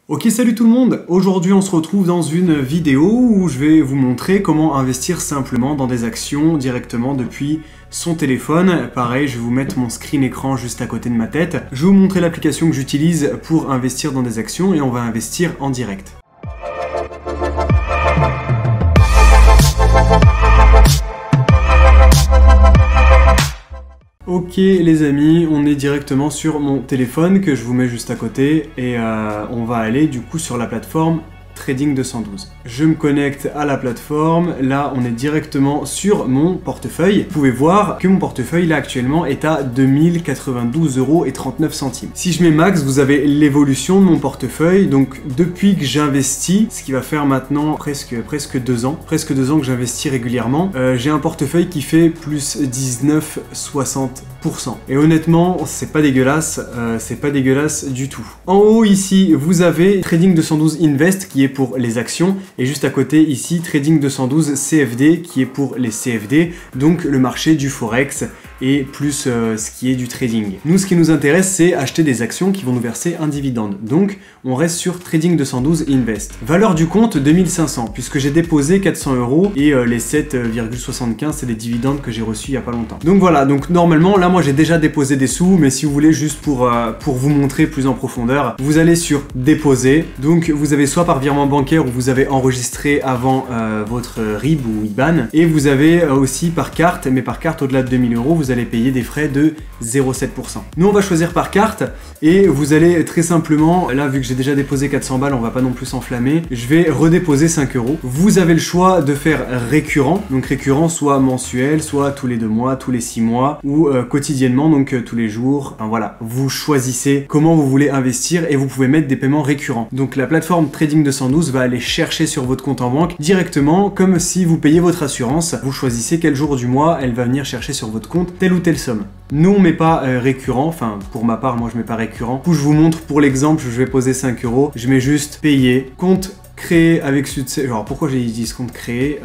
Ok, salut tout le monde! Aujourd'hui on se retrouve dans une vidéo où je vais vous montrer comment investir simplement dans des actions directement depuis son téléphone. Pareil, je vais vous mettre mon screen écran juste à côté de ma tête. Je vais vous montrer l'application que j'utilise pour investir dans des actions et on va investir en direct. Ok les amis, on est directement sur mon téléphone que je vous mets juste à côté et on va aller du coup sur la plateforme Trading 212. Je me connecte à la plateforme, là on est directement sur mon portefeuille. Vous pouvez voir que mon portefeuille là actuellement est à 2092,39 €. Si je mets max, vous avez l'évolution de mon portefeuille, donc depuis que j'investis, ce qui va faire maintenant presque 2 ans que j'investis régulièrement, j'ai un portefeuille qui fait plus 19,60%. Et honnêtement, c'est pas dégueulasse du tout. En haut ici, vous avez Trading 212 Invest qui est pour les actions et juste à côté ici Trading 212 CFD qui est pour les CFD, donc le marché du forex et plus ce qui est du trading. Nous, ce qui nous intéresse, c'est acheter des actions qui vont nous verser un dividende. Donc on reste sur Trading 212 Invest. Valeur du compte 2500 puisque j'ai déposé 400 € et les 7,75 c'est des dividendes que j'ai reçus il y a pas longtemps. Donc voilà, donc normalement là moi j'ai déjà déposé des sous, mais si vous voulez juste pour vous montrer plus en profondeur, vous allez sur déposer. Donc vous avez soit par virement bancaire où vous avez enregistré avant votre RIB ou IBAN, et vous avez aussi par carte, mais par carte au-delà de 2000 €, vous allez payer des frais de 0,7%. Nous on va choisir par carte et vous allez très simplement, là vu que j'ai déjà déposé 400 balles, on va pas non plus s'enflammer, je vais redéposer 5 €. Vous avez le choix de faire récurrent, donc récurrent soit mensuel, soit tous les 2 mois, tous les 6 mois ou quotidiennement, donc tous les jours. Enfin, voilà, vous choisissez comment vous voulez investir et vous pouvez mettre des paiements récurrents. Donc la plateforme Trading 212 va aller chercher sur votre compte en banque directement comme si vous payez votre assurance. Vous choisissez quel jour du mois elle va venir chercher sur votre compte telle ou telle somme. Nous on met pas récurrent, enfin pour ma part moi je mets pas récurrent. Du coup je vous montre pour l'exemple, je vais poser 5 €, je mets juste payer, compte créer avec succès, genre pourquoi j'ai dit ce compte créer,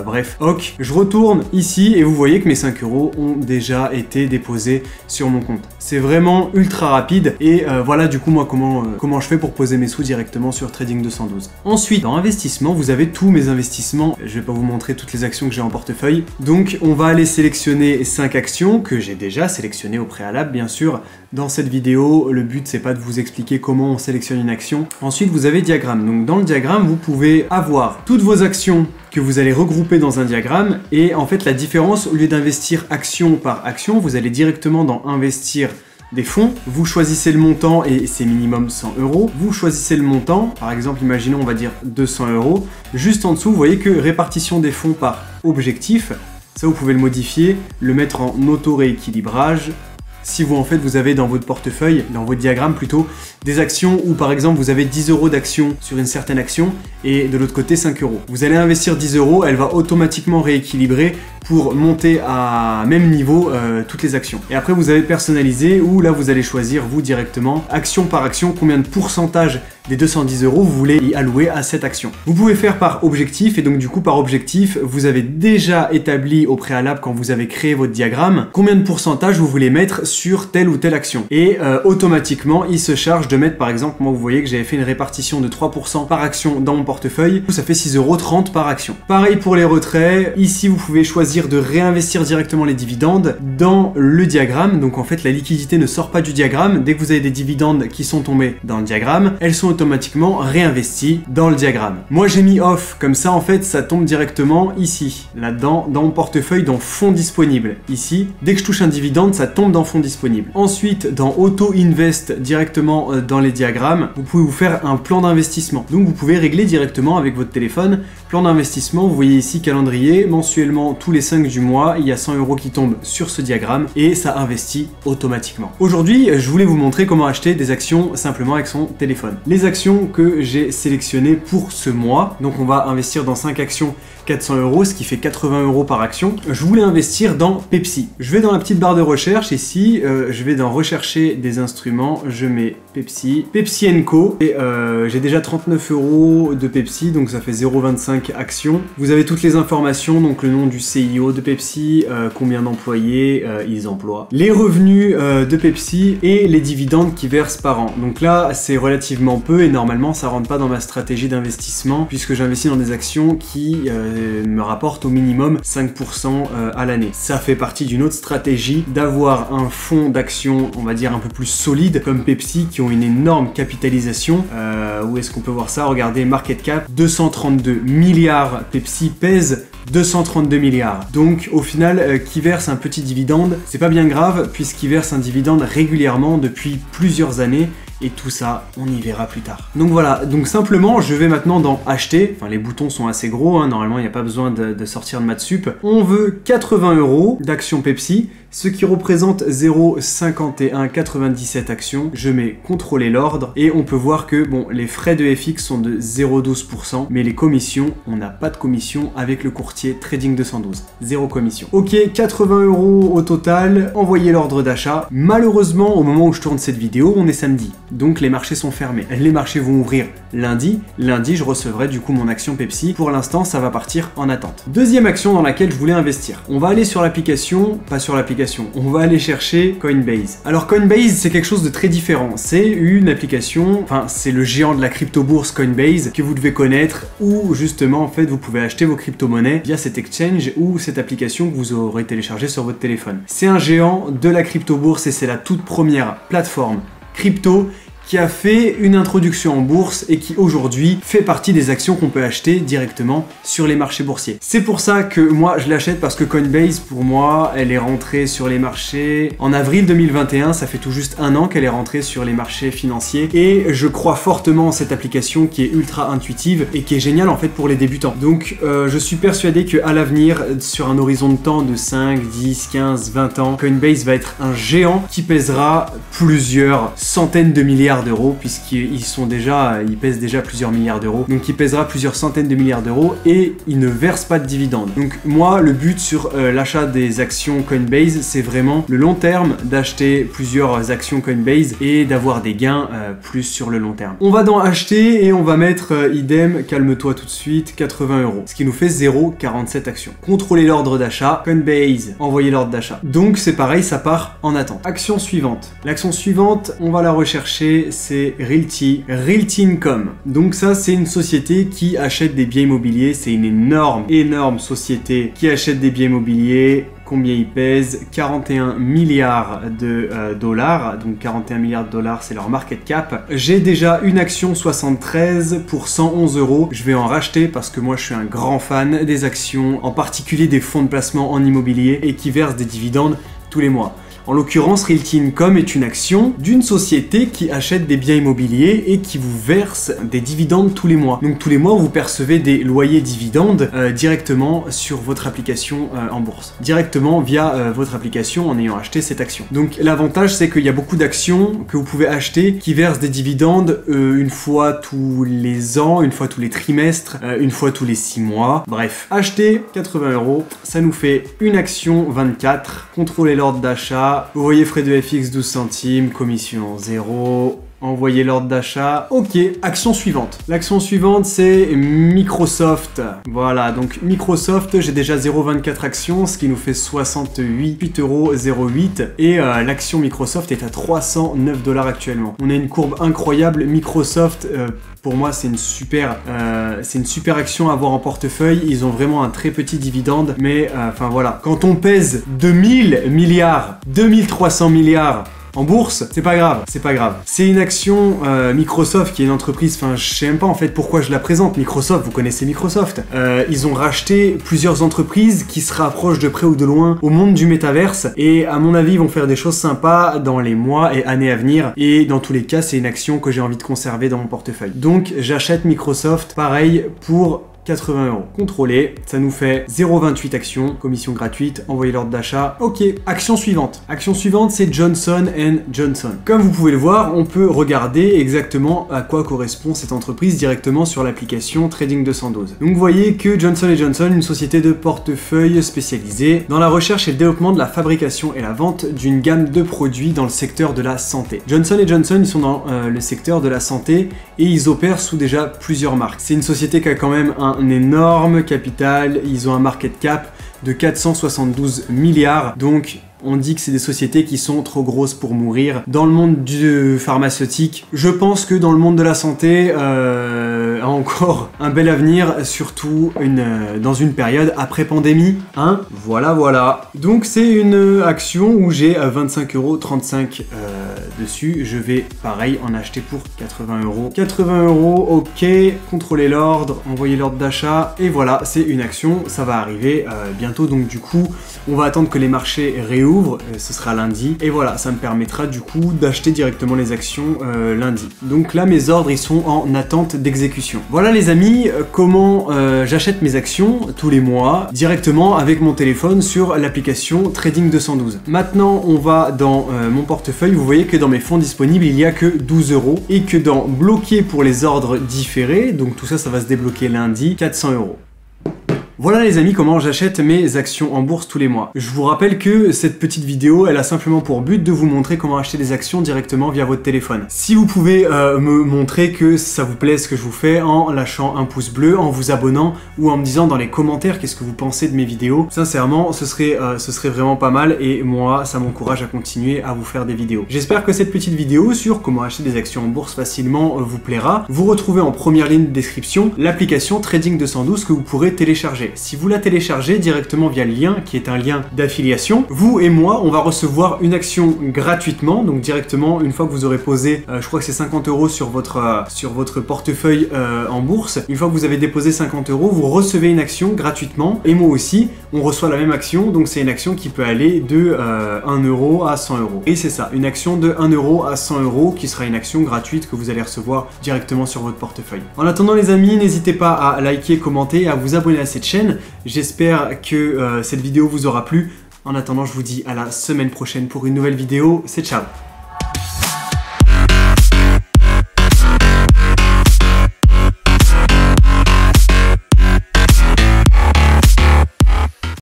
bref, ok, je retourne ici et vous voyez que mes 5 € ont déjà été déposés sur mon compte. C'est vraiment ultra rapide et voilà du coup moi comment je fais pour poser mes sous directement sur Trading 212. Ensuite, dans investissement, vous avez tous mes investissements, je vais pas vous montrer toutes les actions que j'ai en portefeuille, donc on va aller sélectionner 5 actions que j'ai déjà sélectionnées au préalable bien sûr. Dans cette vidéo, le but c'est pas de vous expliquer comment on sélectionne une action. Ensuite, vous avez diagramme, donc dans le diagramme, vous pouvez avoir toutes vos actions que vous allez regrouper dans un diagramme et en fait la différence, au lieu d'investir action par action, vous allez directement dans investir des fonds, vous choisissez le montant et c'est minimum 100 €, vous choisissez le montant, par exemple imaginons on va dire 200 €, juste en dessous vous voyez que répartition des fonds par objectif, ça vous pouvez le modifier, le mettre en auto-rééquilibrage. Si vous en fait vous avez dans votre portefeuille, dans votre diagramme plutôt, des actions où par exemple vous avez 10 € d'actions sur une certaine action et de l'autre côté 5 €. Vous allez investir 10 €, elle va automatiquement rééquilibrer pour monter à même niveau toutes les actions. Et après vous avez personnalisé où là vous allez choisir vous directement, action par action, combien de pourcentage des 210 € vous voulez y allouer à cette action. Vous pouvez faire par objectif et donc du coup par objectif vous avez déjà établi au préalable quand vous avez créé votre diagramme combien de pourcentage vous voulez mettre sur telle ou telle action. Et automatiquement il se charge de mettre par exemple, moi vous voyez que j'avais fait une répartition de 3% par action dans mon portefeuille, ça fait 6,30 € par action. Pareil pour les retraits, ici vous pouvez choisir de réinvestir directement les dividendes dans le diagramme, donc en fait la liquidité ne sort pas du diagramme, dès que vous avez des dividendes qui sont tombés dans le diagramme, elles sont automatiquement réinvesties dans le diagramme. Moi j'ai mis off, comme ça en fait ça tombe directement ici, là-dedans, dans mon portefeuille, dans fonds disponibles, ici, dès que je touche un dividende ça tombe dans fonds disponibles. Ensuite dans auto invest directement dans les diagrammes, vous pouvez vous faire un plan d'investissement, donc vous pouvez régler directement avec votre téléphone, plan d'investissement, vous voyez ici calendrier, mensuellement tous les 5 du mois, il y a 100 € qui tombent sur ce diagramme et ça investit automatiquement. Aujourd'hui, je voulais vous montrer comment acheter des actions simplement avec son téléphone. Les actions que j'ai sélectionnées pour ce mois, donc on va investir dans 5 actions 400 €, ce qui fait 80 € par action. Je voulais investir dans Pepsi. Je vais dans la petite barre de recherche ici, je vais dans rechercher des instruments, je mets Pepsi, Pepsi & Co. Et j'ai déjà 39 € de Pepsi, donc ça fait 0,25 actions. Vous avez toutes les informations, donc le nom du CIO, CEO de Pepsi, combien d'employés ils emploient, les revenus de Pepsi et les dividendes qu'ils versent par an. Donc là, c'est relativement peu et normalement, ça rentre pas dans ma stratégie d'investissement puisque j'investis dans des actions qui me rapportent au minimum 5% à l'année. Ça fait partie d'une autre stratégie d'avoir un fonds d'actions, on va dire un peu plus solide comme Pepsi, qui ont une énorme capitalisation. Où est-ce qu'on peut voir ça? Regardez, market cap 232 milliards. Pepsi pèse 232 milliards. Donc au final, qui verse un petit dividende, c'est pas bien grave puisqu'il verse un dividende régulièrement depuis plusieurs années. Et tout ça, on y verra plus tard. Donc voilà, donc simplement, je vais maintenant dans acheter. Enfin, les boutons sont assez gros, hein. Normalement, il n'y a pas besoin de sortir de Mathsup. On veut 80 € d'actions Pepsi, ce qui représente 0,5197 actions. Je mets contrôler l'ordre et on peut voir que bon, les frais de FX sont de 0,12%, mais les commissions, on n'a pas de commission avec le courtier Trading 212. Zéro commission. Ok, 80 € au total. Envoyez l'ordre d'achat. Malheureusement, au moment où je tourne cette vidéo, on est samedi. Donc les marchés sont fermés. Les marchés vont ouvrir lundi. Lundi, je recevrai du coup mon action Pepsi. Pour l'instant, ça va partir en attente. Deuxième action dans laquelle je voulais investir. On va aller sur l'application, pas sur l'application. On va aller chercher Coinbase. Alors Coinbase, c'est quelque chose de très différent. C'est une application, enfin c'est le géant de la crypto-bourse Coinbase que vous devez connaître où justement en fait vous pouvez acheter vos crypto-monnaies via cet exchange ou cette application que vous aurez téléchargée sur votre téléphone. C'est un géant de la crypto-bourse et c'est la toute première plateforme crypto qui a fait une introduction en bourse et qui aujourd'hui fait partie des actions qu'on peut acheter directement sur les marchés boursiers. C'est pour ça que moi je l'achète parce que Coinbase pour moi elle est rentrée sur les marchés en avril 2021, ça fait tout juste un an qu'elle est rentrée sur les marchés financiers et je crois fortement en cette application qui est ultra intuitive et qui est géniale en fait pour les débutants. Donc je suis persuadé qu'à l'avenir, sur un horizon de temps de 5, 10, 15, 20 ans, Coinbase va être un géant qui pèsera plusieurs centaines de milliards d'euros puisqu'ils pèsent déjà plusieurs milliards d'euros, donc il pèsera plusieurs centaines de milliards d'euros et il ne verse pas de dividendes. Donc moi le but sur l'achat des actions Coinbase, c'est vraiment le long terme, d'acheter plusieurs actions Coinbase et d'avoir des gains plus sur le long terme. On va dans acheter et on va mettre idem, calme-toi tout de suite, 80 €, ce qui nous fait 0,47 actions. Contrôler l'ordre d'achat, Coinbase, envoyer l'ordre d'achat. Donc c'est pareil, ça part en attente. Action suivante. L'action suivante, on va la rechercher, c'est Realty Income. Donc ça, c'est une société qui achète des biens immobiliers. C'est une énorme société qui achète des biens immobiliers. Combien il pèse? 41 milliards de dollars. Donc 41 milliards de dollars, c'est leur market cap. J'ai déjà une action 73 pour 111 €. Je vais en racheter parce que moi, je suis un grand fan des actions, en particulier des fonds de placement en immobilier et qui versent des dividendes tous les mois. En l'occurrence, Realty Income est une action d'une société qui achète des biens immobiliers et qui vous verse des dividendes tous les mois. Donc tous les mois, vous percevez des loyers dividendes directement sur votre application en bourse. Directement via votre application en ayant acheté cette action. Donc l'avantage, c'est qu'il y a beaucoup d'actions que vous pouvez acheter qui versent des dividendes une fois tous les ans, une fois tous les trimestres, une fois tous les 6 mois. Bref, acheter 80 €, ça nous fait une action 24. Contrôler l'ordre d'achat. Vous voyez frais de FX 12 centimes, commission 0, envoyer l'ordre d'achat. Ok, action suivante. L'action suivante, c'est Microsoft. Voilà, donc Microsoft, j'ai déjà 0,24 actions, ce qui nous fait 68,08 €. Et l'action Microsoft est à 309 $ actuellement. On a une courbe incroyable. Microsoft, pour moi, c'est une super action à avoir en portefeuille. Ils ont vraiment un très petit dividende, mais enfin voilà. Quand on pèse 2000 milliards, 2300 milliards en bourse, c'est pas grave, c'est pas grave. C'est une action Microsoft qui est une entreprise, enfin je sais même pas en fait pourquoi je la présente. Microsoft, vous connaissez Microsoft. Ils ont racheté plusieurs entreprises qui se rapprochent de près ou de loin au monde du métaverse et à mon avis ils vont faire des choses sympas dans les mois et années à venir et dans tous les cas c'est une action que j'ai envie de conserver dans mon portefeuille. Donc j'achète Microsoft, pareil pour 80 €. Contrôler, ça nous fait 0,28 actions, commission gratuite, envoyer l'ordre d'achat. Ok, action suivante. Action suivante, c'est Johnson & Johnson. Comme vous pouvez le voir, on peut regarder exactement à quoi correspond cette entreprise directement sur l'application Trading 212. Donc vous voyez que Johnson & Johnson, une société de portefeuille spécialisée dans la recherche et le développement de la fabrication et la vente d'une gamme de produits dans le secteur de la santé. Johnson & Johnson, ils sont dans le secteur de la santé et ils opèrent sous déjà plusieurs marques. C'est une société qui a quand même un énorme capital, ils ont un market cap de 472 milliards. Donc on dit que c'est des sociétés qui sont trop grosses pour mourir. Dans le monde du pharmaceutique, je pense que dans le monde de la santé, a encore un bel avenir, surtout dans une période après pandémie. Hein, voilà. Donc c'est une action où j'ai 25,35 € dessus. Je vais, pareil, en acheter pour 80 €. 80 €, ok. Contrôler l'ordre, envoyer l'ordre d'achat. Et voilà, c'est une action. Ça va arriver bientôt. Donc du coup, on va attendre que les marchés réouvrent. Ce sera lundi. Et voilà, ça me permettra du coup d'acheter directement les actions lundi. Donc là, mes ordres, ils sont en attente d'exécution. Voilà les amis, comment j'achète mes actions tous les mois directement avec mon téléphone sur l'application Trading 212. Maintenant, on va dans mon portefeuille. Vous voyez que dans mes fonds disponibles, il n'y a que 12 € et que dans bloquer pour les ordres différés, donc tout ça, ça va se débloquer lundi, 400 €. Voilà les amis, comment j'achète mes actions en bourse tous les mois. Je vous rappelle que cette petite vidéo, elle a simplement pour but de vous montrer comment acheter des actions directement via votre téléphone. Si vous pouvez me montrer que ça vous plaît ce que je vous fais en lâchant un pouce bleu, en vous abonnant ou en me disant dans les commentaires qu'est-ce que vous pensez de mes vidéos, sincèrement, ce serait vraiment pas mal et moi, ça m'encourage à continuer à vous faire des vidéos. J'espère que cette petite vidéo sur comment acheter des actions en bourse facilement vous plaira. Vous retrouvez en première ligne de description l'application Trading 212 que vous pourrez télécharger. Si vous la téléchargez directement via le lien, qui est un lien d'affiliation, vous et moi, on va recevoir une action gratuitement, donc directement, une fois que vous aurez posé, je crois que c'est 50 € sur votre portefeuille en bourse, une fois que vous avez déposé 50 €, vous recevez une action gratuitement, et moi aussi, on reçoit la même action, donc c'est une action qui peut aller de 1 € à 100 €. Et c'est ça, une action de 1 € à 100 € qui sera une action gratuite que vous allez recevoir directement sur votre portefeuille. En attendant les amis, n'hésitez pas à liker, commenter et à vous abonner à cette chaîne. J'espère que cette vidéo vous aura plu. En attendant, je vous dis à la semaine prochaine pour une nouvelle vidéo. C'est ciao!